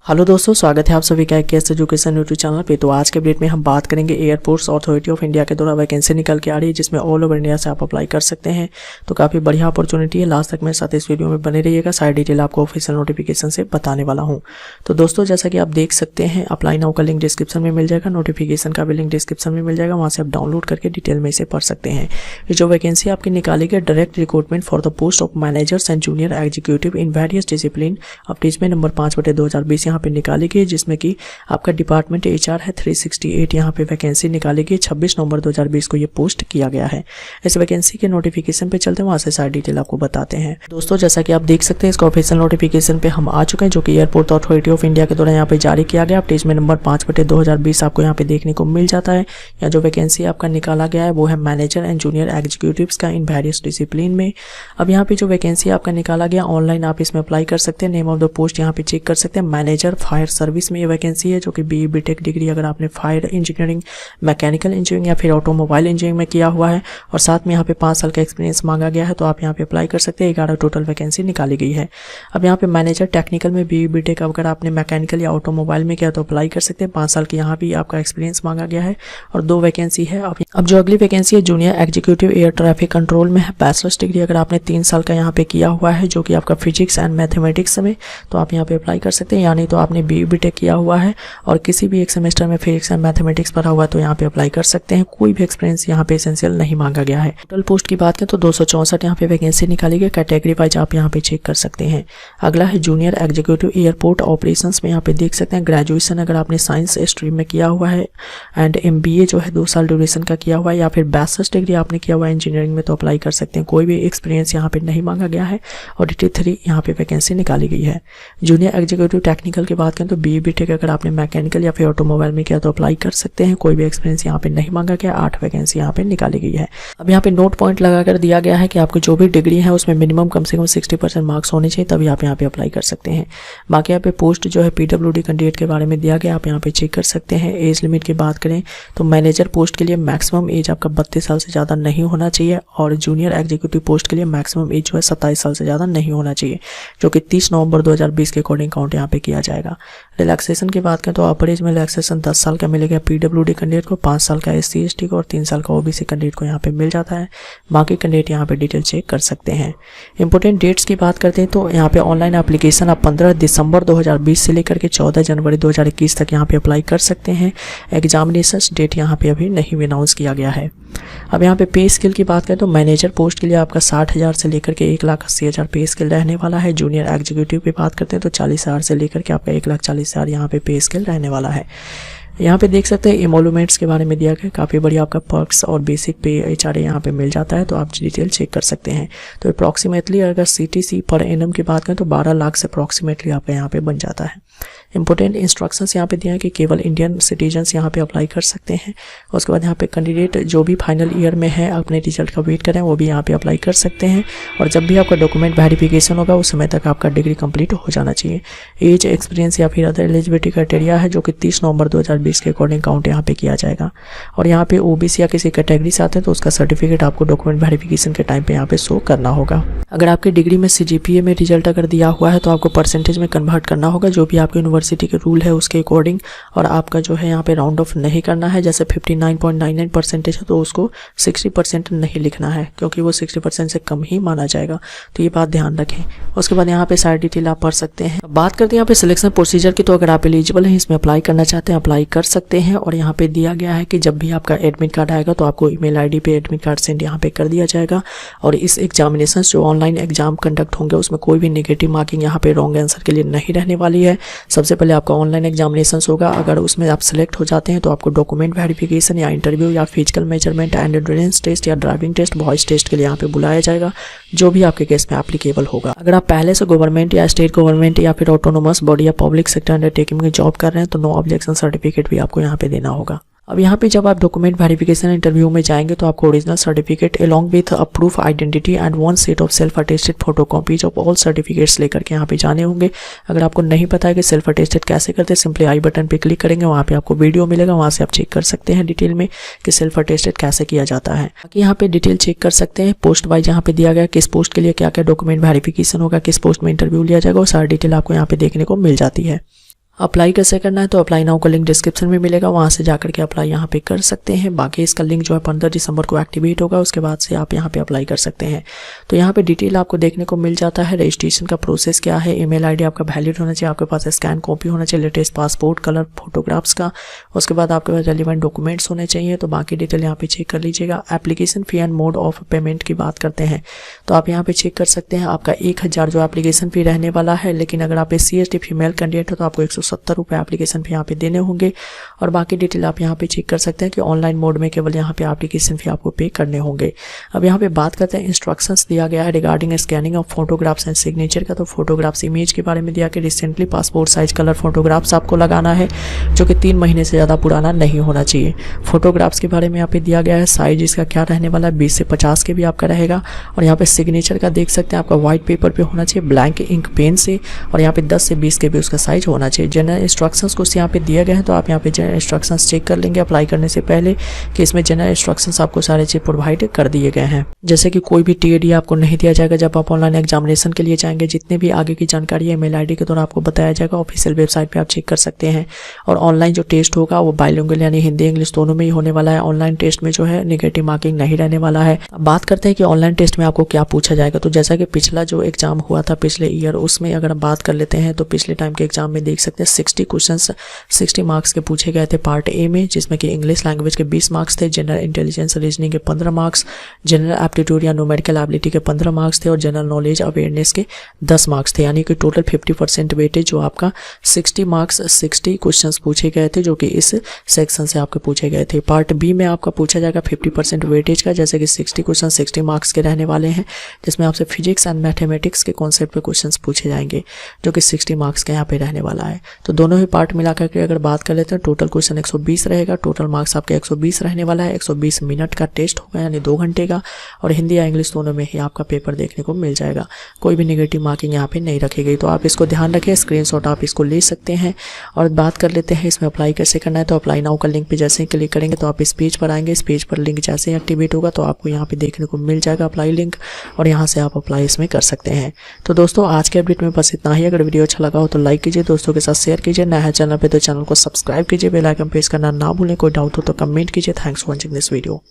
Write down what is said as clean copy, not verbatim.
Hello दोस्तों, स्वागत है आप सभी का केएस एजुकेशन यूट्यूब चैनल पे। तो आज के अपडेट में हम बात करेंगे एयरपोर्ट्स अथॉरिटी ऑफ इंडिया के द्वारा वैकेंसी निकल के आ रही है, जिसमें ऑल ओवर इंडिया से आप अप्लाई कर सकते हैं। तो काफ़ी बढ़िया अपॉर्चुनिटी है। लास्ट तक मेरे साथ इस वीडियो में बने रहिएगा, सारी डिटेल आपको ऑफिशियल नोटिफिकेशन से बताने वाला हूँ। तो दोस्तों, जैसा कि आप देख सकते हैं, अप्लाई नाउ का लिंक डिस्क्रिप्शन में मिल जाएगा, नोटिफिकेशन का भी लिंक डिस्क्रिप्शन में मिल जाएगा, वहाँ से आप डाउनलोड करके डिटेल में इसे पढ़ सकते हैं। ये जो वैकेंसी आपकी निकाली गई, direct recruitment for the post of managers and junior executive in various discipline update number 5/2020 यहाँ पे निकाली गई, जिसमें कि आपका डिपार्टमेंट एचआर है। 368 यहाँ पे वैकेंसी निकाली गई। 26 नवंबर 2020 को ये पोस्ट किया गया है। इस वैकेंसी के नोटिफिकेशन पे चलते हैं, वहाँ से सारी डिटेल आपको बताते हैं। दोस्तों, जैसा कि आप देख सकते हैं, इसका ऑफिशियल नोटिफिकेशन पे हम आ चुके हैं, जो कि एयरपोर्ट अथॉरिटी ऑफ इंडिया के द्वारा यहाँ पे जारी किया गया। पेज में नंबर 5/2020 आपको यहाँ पे देखने को मिल जाता है। या जो वैकेंसी आपका निकाला गया है वो है मैनेजर एंड जूनियर एग्जीक्यूटिव्स का इन वेरियस डिसिप्लिन में। अब यहाँ पे जो वैकेंसी आपका निकाला गया, ऑनलाइन आप इसमें अप्लाई कर सकते हैं। नेम ऑफ द पोस्ट यहाँ पे चेक कर सकते हैं। मैनेजर फायर सर्विस में ये वैकेंसी है, जो कि BE BTech डिग्री अगर आपने फायर इंजीनियरिंग, मैकेनिकल इंजीनियरिंग या फिर ऑटोमोबाइल इंजीनियरिंग में किया हुआ है और साथ में यहाँ पे 5 साल का एक्सपीरियंस मांगा गया है, तो आप यहाँ पे अप्लाई कर सकते हैं। 11 टोटल वैकेंसी निकाली गई है। अब यहाँ पे मैनेजर टेक्निकल में BE BTech अगर आपने मैकेनिकल या ऑटोमोबाइल में किया तो अप्लाई कर सकते हैं। 5 साल की यहाँ भी आपका एक्सपीरियंस मांगा गया है और 2 वैकेंसी है। अब जो अगली वैकेंसी है, junior executive air traffic control में है। बैचलर्स डिग्री अगर आपने 3 साल का यहाँ पे किया हुआ है, जो कि आपका फिजिक्स एंड मैथमेटिक्स में, तो आप यहाँ पे अप्लाई कर सकते हैं। यानी तो आपने BE BTech किया हुआ है और किसी भी एक सेमेस्टर में फिजिक्स एंड मैथमेटिक्स पढ़ा हुआ, तो यहाँ पे अप्लाई कर सकते हैं। कोई भी एक्सपीरियंस यहाँ पे एसेंशियल नहीं मांगा गया है। टोटल पोस्ट की बात करें तो 264 यहाँ पे वैकेंसी निकाली गई। कैटेगरी वाइज आप यहाँ पे चेक कर सकते हैं। अगला है जूनियर एग्जीक्यूटिव एयरपोर्ट ऑपरेशंस में। यहाँ पे देख सकते हैं, ग्रेजुएशन अगर आपने साइंस स्ट्रीम में किया हुआ है एंड MBA जो है 2 साल ड्यूरेशन का किया हुआ है, या फिर बैचलर्स डिग्री आपने किया हुआ है इंजीनियरिंग में, तो अप्लाई कर सकते हैं। कोई भी एक्सपीरियंस यहाँ पे नहीं मांगा गया है और DT3 यहाँ पे वैकेंसी निकाली गई है। जूनियर एग्जीक्यूटिव टेक्निकल की बात करें तो BE BTech अगर आपने मैकेनिकल या फिर ऑटोमोबाइल में किया तो अप्लाई कर सकते हैं। कोई भी एक्सपीरियंस यहाँ पे नहीं मांगा गया। 8 वैकेंसी यहाँ पे निकाली गई है। अब यहाँ पे नोट पॉइंट लगाकर दिया गया है कि आपको जो भी डिग्री है उसमें मिनिमम कम से कम 60% मार्क्स होने चाहिए, तभी आप यहाँ पे अप्लाई कर सकते हैं। बाकी यहाँ पे पोस्ट जो है PWD कैंडिडेट के बारे में दिया गया, आप यहाँ पे चेक कर सकते हैं। एज लिमिट की बात करें तो मैनेजर पोस्ट के लिए मैक्सिमम एज आपका 32 साल से ज़्यादा नहीं होना चाहिए और जूनियर एग्जीक्यूटिव पोस्ट के लिए मैक्सिमम एज जो है 27 साल से ज़्यादा नहीं होना चाहिए, जो कि 30 नवंबर 2020 के अकॉर्डिंग काउंट यहाँ पे किया जाएगा। रिलैक्सेशन की बात करें तो अपर एज में रिलैक्सेशन 10 साल का मिलेगा PWD कैंडिडेट को, 5 साल का SC ST को और 3 साल का OBC कैंडिडेट को यहाँ पे मिल जाता है। बाकी कैंडिडेट यहाँ पे डिटेल चेक कर सकते हैं। इंपॉर्टेंट डेट्स की बात करते हैं तो यहाँ पे ऑनलाइन एप्लीकेशन आप 15 दिसंबर 2020 से लेकर के 14 जनवरी 2021 तक यहाँ पे अप्लाई कर सकते हैं। एग्जामिनेशन डेट यहाँ पे अभी नहीं अनाउंस किया गया है। अब यहाँ पे पे स्केल की बात करें तो मैनेजर पोस्ट के लिए आपका 60,000 से लेकर के 1,80,000 पे स्केल रहने वाला है। जूनियर एग्जीक्यूटिव की बात करते हैं तो 40,000 से लेकर के आपका 1,40,000 यहाँ पे स्केल रहने वाला है। यहाँ पे देख सकते हैं एमोलूमेंट्स के बारे में दिया गया, काफ़ी बढ़िया आपका पर्क्स और बेसिक पे HRA यहाँ पे मिल जाता है, तो आप डिटेल चेक कर सकते हैं। तो अप्रॉक्सीमेटली अगर CTC पर एनम की बात करें तो 12 लाख से अप्रॉक्सीमेटली आपका यहाँ पे बन जाता है। इंपॉर्टेंट इंस्ट्रक्शंस यहाँ पे दिया है कि केवल इंडियन सिटीजन्स यहाँ पे अप्लाई कर सकते हैं। उसके बाद यहाँ पे कैंडिडेट जो भी फाइनल ईयर में है अपने रिजल्ट का वेट करें, वो भी यहाँ पे अप्लाई कर सकते हैं। और जब भी आपका डॉक्यूमेंट वेरिफिकेशन होगा उस समय तक आपका डिग्री कंप्लीट हो जाना चाहिए। एज, एक्सपीरियंस या फिर अदर एलिजिबिलिटी क्राइटेरिया है, जो कि 30 नवंबर 2020 के अकॉर्डिंग काउंट यहाँ पे किया जाएगा। और यहाँ पे OBC या किसी कैटेगरी से आते हैं तो उसका सर्टिफिकेट आपको डॉक्यूमेंट वेरिफिकेशन के टाइम पे यहाँ पे शो करना होगा। अगर आपकी डिग्री में CGPA में रिजल्ट अगर दिया हुआ है तो आपको परसेंटेज में कन्वर्ट करना होगा, जो भी आपकी यूनिवर्सिटी के रूल है उसके अकॉर्डिंग। और आपका जो है यहाँ पे राउंड ऑफ नहीं करना है। जैसे 59.99% है तो उसको 60% नहीं लिखना है, क्योंकि वो 60% से कम ही माना जाएगा, तो ये बात ध्यान रखें। उसके बाद यहाँ पे सारी डिटेल आप पढ़ सकते हैं। बात करते हैं यहाँ पे सिलेक्शन प्रोसीजर की, तो अगर आप एलिजिबल हैं, इसमें अप्लाई करना चाहते हैं, अप्लाई कर सकते हैं। और यहाँ पे दिया गया है कि जब भी आपका एडमिट कार्ड आएगा तो आपको ईमेल ID पे एडमिट कार्ड सेंड यहाँ पे कर दिया जाएगा। और इस एग्जामिनेशन जो ऑनलाइन एग्जाम कंडक्ट होंगे उसमें कोई भी नेगेटिव मार्किंग यहाँ पे रॉन्ग आंसर के लिए नहीं रहने वाली है। सबसे पहले आपका ऑनलाइन एग्जामिनेशन होगा। अगर उसमें आप सिलेक्ट हो जाते हैं तो आपको डॉक्यूमेंट वेरिफिकेशन या इंटरव्यू या physical measurement and endurance test या ड्राइविंग टेस्ट, वॉइस टेस्ट के लिए यहाँ पे बुलाया जाएगा, जो भी आपके केस में एप्लीकेबल होगा। अगर आप पहले से गवर्नमेंट या स्टेट गवर्नमेंट या फिर ऑटोनोमस बॉडी या पब्लिक सेक्टर अंडरटेकिंग में जॉब कर रहे हैं तो नो ऑब्जेक्शन सर्टिफिकेट भी आपको यहाँ पे देना होगा। अब यहाँ पे जब आप डॉक्यूमेंट वेरिफिकेशन इंटरव्यू में जाएंगे तो आपको original certificate along with a proof identity and 1 set of self attested photocopies of all certificates लेकर के यहाँ पे जाने होंगे। अगर आपको नहीं पता है कि सेल्फ अटेस्टेड कैसे करते हैं, सिंपली आई बटन पे क्लिक करेंगे, वहाँ पे आपको वीडियो मिलेगा, वहाँ से आप चेक कर सकते हैं डिटेल में कि सेल्फ अटेस्टेड कैसे किया जाता है। बाकी यहाँ पे डिटेल चेक कर सकते हैं। पोस्ट वाइज यहाँ पे दिया गया किस पोस्ट के लिए क्या क्या डॉक्यूमेंट वेरिफिकेशन होगा, किस पोस्ट में इंटरव्यू लिया जाएगा, वो सारी डिटेल आपको यहाँ पे देखने को मिल जाती है। अप्लाई कैसे करना है, तो अप्लाई नाउ का लिंक डिस्क्रिप्शन में मिलेगा, वहाँ से जाकर के अप्लाई यहाँ पे कर सकते हैं। बाकी इसका लिंक जो है 15 दिसंबर को एक्टिवेट होगा, उसके बाद से आप यहाँ पे अप्लाई कर सकते हैं। तो यहाँ पे डिटेल आपको देखने को मिल जाता है। रजिस्ट्रेशन का प्रोसेस क्या है, ईमेल आईडी आपका वैलिड होना चाहिए, आपके पास स्कैन कॉपी होना चाहिए लेटेस्ट पासपोर्ट कलर फोटोग्राफ्स का, उसके बाद आपके पास रेलिवेंट डॉक्यूमेंट्स होने चाहिए। तो बाकी डिटेल यहाँ पे चेक कर लीजिएगा। Application fee and mode of payment की बात करते हैं तो आप यहाँ पे चेक कर सकते हैं। आपका 1000 जो एप्लीकेशन फी रहने वाला है, लेकिन अगर आप SC/ST फीमेल कैंडिडेट हो तो आपको 170 रुपये एप्लीकेशन फी यहाँ पे देने होंगे। और बाकी डिटेल आप यहाँ पे चेक कर सकते हैं कि ऑनलाइन मोड में केवल यहाँ पे एप्लीकेशन फी आपको पे करने होंगे। अब यहाँ पे बात करते हैं इंस्ट्रक्शंस दिया गया है regarding scanning of photographs and signature का। तो फोटोग्राफ्स इमेज के बारे में दिया कि recently passport size colour photographs आपको लगाना है जो कि 3 महीने से ज़्यादा पुराना नहीं होना चाहिए। फोटोग्राफ्स के बारे में यहाँ पे दिया गया है साइज इसका क्या रहने वाला है, 20 से 50 के भी आपका रहेगा। और यहाँ पे सिग्नेचर का देख सकते हैं आपका व्हाइट पेपर पे होना चाहिए ब्लैंक इंक पेन से, और यहाँ पे 10 से 20 के भी उसका साइज होना चाहिए। जनरल इंस्ट्रक्शंस कुछ यहाँ पे दिए गए हैं, तो आप यहाँ पे जनरल इंस्ट्रक्शंस चेक कर लेंगे अप्लाई करने से पहले कि इसमें जनरल इंस्ट्रक्शंस आपको सारे चीज प्रोवाइड कर दिए गए हैं। जैसे कि कोई भी TAD आपको नहीं दिया जाएगा जब आप ऑनलाइन एग्जामिनेशन के लिए जाएंगे। जितने भी आगे की जानकारी है ईमेल आईडी के द्वारा आपको बताया जाएगा, ऑफिशियल वेबसाइट पे आप चेक कर सकते हैं। और ऑनलाइन जो टेस्ट होगा वो बाइलिंगुअल यानी हिंदी इंग्लिश दोनों में ही होने वाला है। ऑनलाइन टेस्ट में जो है नेगेटिव मार्किंग नहीं रहने वाला है। अब बात करते हैं कि ऑनलाइन टेस्ट में आपको क्या पूछा जाएगा। तो जैसा कि पिछला जो एग्जाम हुआ था पिछले ईयर, उसमें अगर हम बात कर लेते हैं तो पिछले टाइम के एग्जाम में देख सकते हैं 60 क्वेश्चन 60 मार्क्स के पूछे गए थे पार्ट ए में, जिसमें कि इंग्लिश लैंग्वेज के 20 मार्क्स थे, जनरल इंटेलिजेंस रीजनिंग के 15 मार्क्स, जनरल एप्टीट्यूड या न्यूमेरिकल एबिलिटी के 15 मार्क्स थे, और जनरल नॉलेज अवेयरनेस के 10 मार्क्स थे। यानी कि टोटल 50% वेटेज जो आपका 60 मार्क्स 60 क्वेश्चन पूछे गए थे जो कि इस सेक्शन से आपके पूछे गए थे। पार्ट बी में आपका पूछा जाएगा 50% वेटेज का, जैसे कि 60 क्वेश्चन 60 मार्क्स के रहने वाले हैं, जिसमें आपसे फिजिक्स एंड मैथमेटिक्स के कॉन्सेप्ट पे क्वेश्चंस पूछे जाएंगे जो कि 60 मार्क्स के यहाँ पे रहने वाला है। तो दोनों ही पार्ट मिलाकर के अगर बात कर लेते हैं टोटल क्वेश्चन 120 रहेगा, टोटल मार्क्स आपके 120 रहने वाला है। 120 मिनट का टेस्ट होगा यानी 2 घंटे का, और हिंदी या इंग्लिश दोनों में ही आपका पेपर देखने को मिल जाएगा। कोई भी नेगेटिव मार्किंग यहाँ पे नहीं रखी गई, तो आप इसको ध्यान रखें, स्क्रीनशॉट आप इसको ले सकते हैं। और बात कर लेते हैं इसमें अप्लाई कैसे करना है। तो अप्लाई नाउ का लिंक पे जैसे ही क्लिक करेंगे तो आप इस पेज पर आएंगे। इस पेज पर लिंक जैसे ही एक्टिवेट होगा तो आपको यहाँ पे देखने को मिल जाएगा अप्लाई लिंक, और यहाँ से आप अप्लाई इसमें कर सकते हैं। तो दोस्तों आज के अपडेट में बस इतना ही। अगर वीडियो अच्छा लगा हो तो लाइक कीजिए, दोस्तों के साथ शेयर कीजिए, नया है चैनल पे तो चैनल को सब्सक्राइब कीजिए, बेल आइकन प्रेस करना ना भूलें। कोई डाउट हो तो कमेंट कीजिए। Thanks for watching this video.